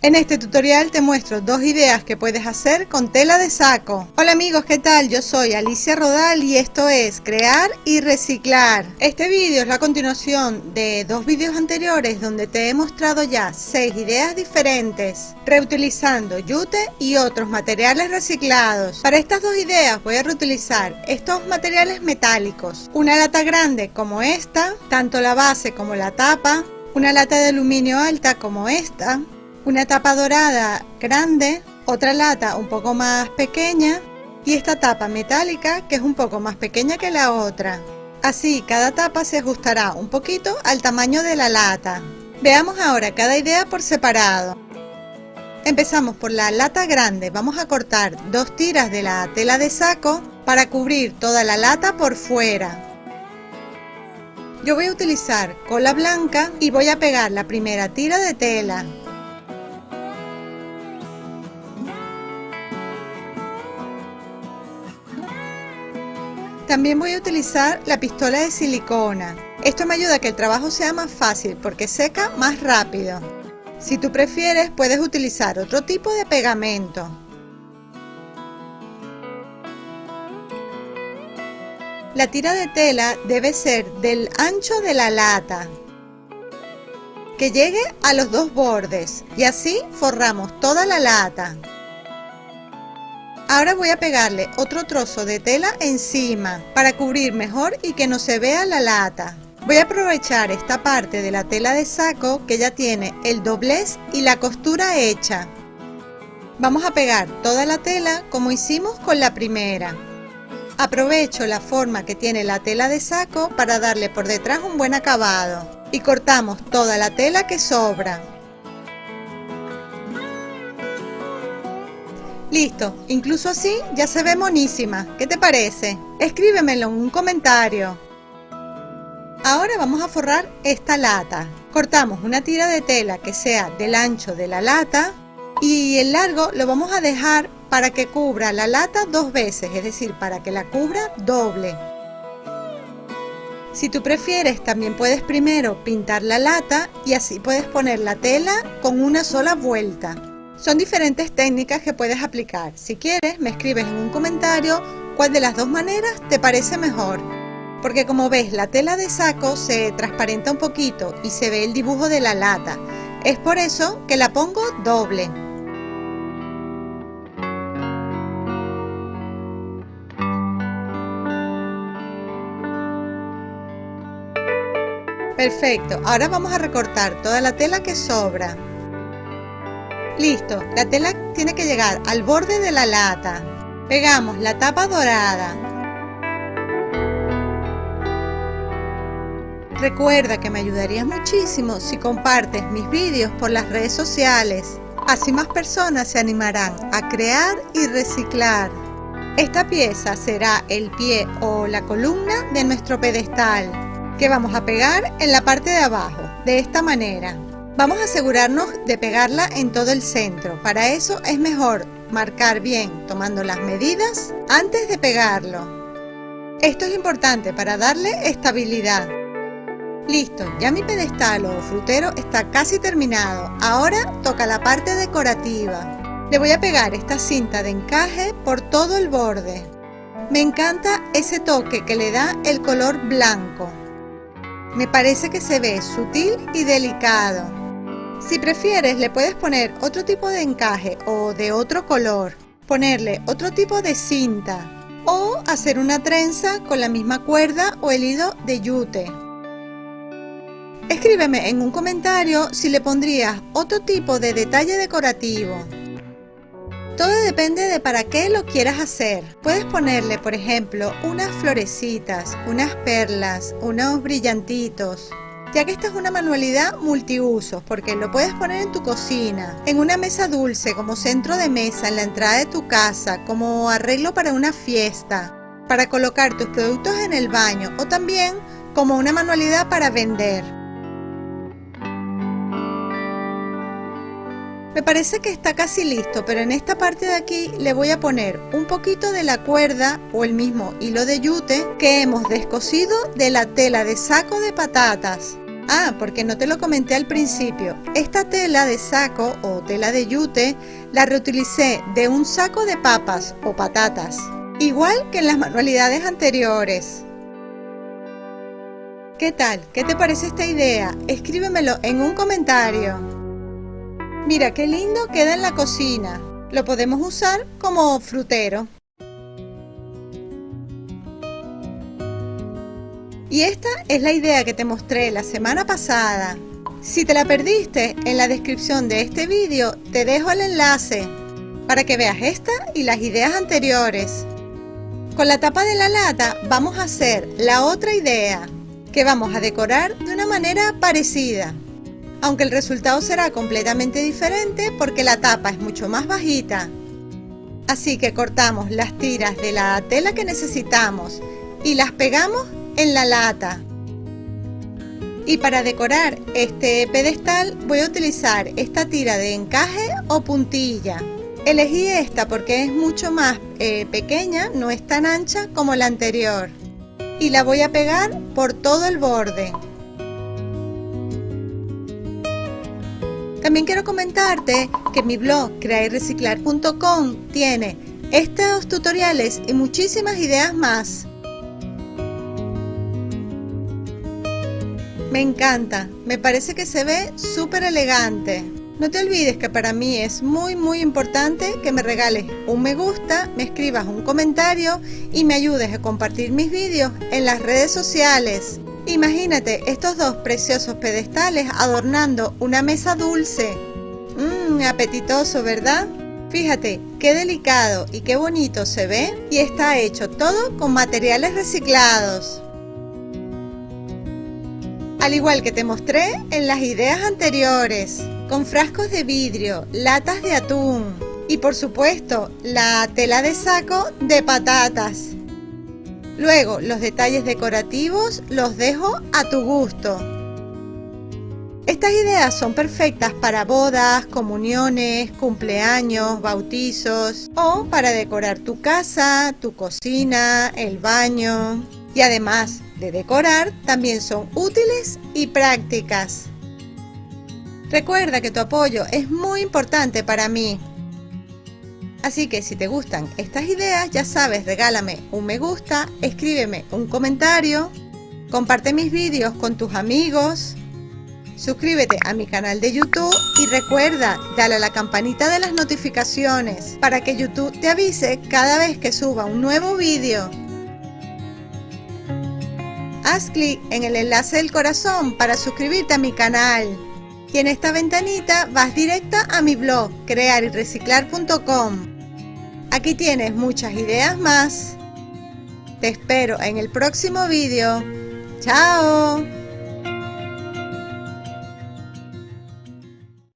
En este tutorial te muestro dos ideas que puedes hacer con tela de saco. Hola amigos, ¿qué tal? Yo soy Alicia Rodal y esto es Crear y Reciclar. Este vídeo es la continuación de dos vídeos anteriores donde te he mostrado ya 6 ideas diferentes, reutilizando yute y otros materiales reciclados. Para estas dos ideas voy a reutilizar estos materiales metálicos, una lata grande como esta, tanto la base como la tapa, una lata de aluminio alta como esta, una tapa dorada grande, otra lata un poco más pequeña y esta tapa metálica que es un poco más pequeña que la otra. Así cada tapa se ajustará un poquito al tamaño de la lata. Veamos ahora cada idea por separado. Empezamos por la lata grande. Vamos a cortar 2 tiras de la tela de saco para cubrir toda la lata por fuera. Yo voy a utilizar cola blanca y voy a pegar la primera tira de tela. También voy a utilizar la pistola de silicona. Esto me ayuda a que el trabajo sea más fácil porque seca más rápido. Si tú prefieres, puedes utilizar otro tipo de pegamento. La tira de tela debe ser del ancho de la lata, que llegue a los dos bordes y así forramos toda la lata. Ahora voy a pegarle otro trozo de tela encima para cubrir mejor y que no se vea la lata. Voy a aprovechar esta parte de la tela de saco que ya tiene el doblez y la costura hecha. Vamos a pegar toda la tela como hicimos con la primera. Aprovecho la forma que tiene la tela de saco para darle por detrás un buen acabado y cortamos toda la tela que sobra. Listo, incluso así ya se ve monísima. ¿Qué te parece? Escríbemelo en un comentario. Ahora vamos a forrar esta lata. Cortamos una tira de tela que sea del ancho de la lata y el largo lo vamos a dejar para que cubra la lata 2 veces, es decir, para que la cubra doble. Si tú prefieres, también puedes primero pintar la lata y así puedes poner la tela con una sola vuelta. Son diferentes técnicas que puedes aplicar. Si quieres, me escribes en un comentario cuál de las dos maneras te parece mejor. Porque como ves, la tela de saco se transparenta un poquito y se ve el dibujo de la lata. Es por eso que la pongo doble. Perfecto, ahora vamos a recortar toda la tela que sobra. Listo, la tela tiene que llegar al borde de la lata. Pegamos la tapa dorada. Recuerda que me ayudarías muchísimo si compartes mis vídeos por las redes sociales. Así más personas se animarán a crear y reciclar. Esta pieza será el pie o la columna de nuestro pedestal, que vamos a pegar en la parte de abajo, de esta manera. Vamos a asegurarnos de pegarla en todo el centro. Para eso es mejor marcar bien tomando las medidas antes de pegarlo. Esto es importante para darle estabilidad. Listo, ya mi pedestal o frutero está casi terminado. Ahora toca la parte decorativa. Le voy a pegar esta cinta de encaje por todo el borde. Me encanta ese toque que le da el color blanco. Me parece que se ve sutil y delicado. Si prefieres, le puedes poner otro tipo de encaje o de otro color, ponerle otro tipo de cinta o hacer una trenza con la misma cuerda o el hilo de yute. Escríbeme en un comentario si le pondrías otro tipo de detalle decorativo. Todo depende de para qué lo quieras hacer. Puedes ponerle, por ejemplo, unas florecitas, unas perlas, unos brillantitos. Ya que esta es una manualidad multiusos, porque lo puedes poner en tu cocina, en una mesa dulce como centro de mesa en la entrada de tu casa, como arreglo para una fiesta, para colocar tus productos en el baño o también como una manualidad para vender. Me parece que está casi listo, pero en esta parte de aquí le voy a poner un poquito de la cuerda o el mismo hilo de yute que hemos descosido de la tela de saco de patatas. Ah, porque no te lo comenté al principio, esta tela de saco o tela de yute la reutilicé de un saco de papas o patatas, igual que en las manualidades anteriores. ¿Qué tal? ¿Qué te parece esta idea? Escríbemelo en un comentario. Mira qué lindo queda en la cocina. Lo podemos usar como frutero. Y esta es la idea que te mostré la semana pasada. Si te la perdiste, en la descripción de este vídeo te dejo el enlace para que veas esta y las ideas anteriores. Con la tapa de la lata vamos a hacer la otra idea, que vamos a decorar de una manera parecida, aunque el resultado será completamente diferente porque la tapa es mucho más bajita. Así que cortamos las tiras de la tela que necesitamos y las pegamos en la lata. Y para decorar este pedestal voy a utilizar esta tira de encaje o puntilla. Elegí esta porque es mucho más pequeña, no es tan ancha como la anterior. Y la voy a pegar por todo el borde. También quiero comentarte que mi blog creayrreciclar.com tiene estos tutoriales y muchísimas ideas más. Me encanta, me parece que se ve súper elegante. No te olvides que para mí es muy importante que me regales un me gusta, me escribas un comentario y me ayudes a compartir mis vídeos en las redes sociales. Imagínate estos dos preciosos pedestales adornando una mesa dulce. Apetitoso, ¿verdad? Fíjate qué delicado y qué bonito se ve y está hecho todo con materiales reciclados. Al igual que te mostré en las ideas anteriores, con frascos de vidrio, latas de atún y por supuesto la tela de saco de patatas. Luego los detalles decorativos los dejo a tu gusto. Estas ideas son perfectas para bodas, comuniones, cumpleaños, bautizos o para decorar tu casa, tu cocina, el baño. Y además de decorar, también son útiles y prácticas. Recuerda que tu apoyo es muy importante para mí. Así que si te gustan estas ideas, ya sabes, regálame un me gusta, escríbeme un comentario, comparte mis vídeos con tus amigos, suscríbete a mi canal de YouTube y recuerda, dale a la campanita de las notificaciones para que YouTube te avise cada vez que suba un nuevo vídeo. Haz clic en el enlace del corazón para suscribirte a mi canal. Y en esta ventanita vas directa a mi blog creayrreciclar.com. Aquí tienes muchas ideas más. Te espero en el próximo vídeo. ¡Chao!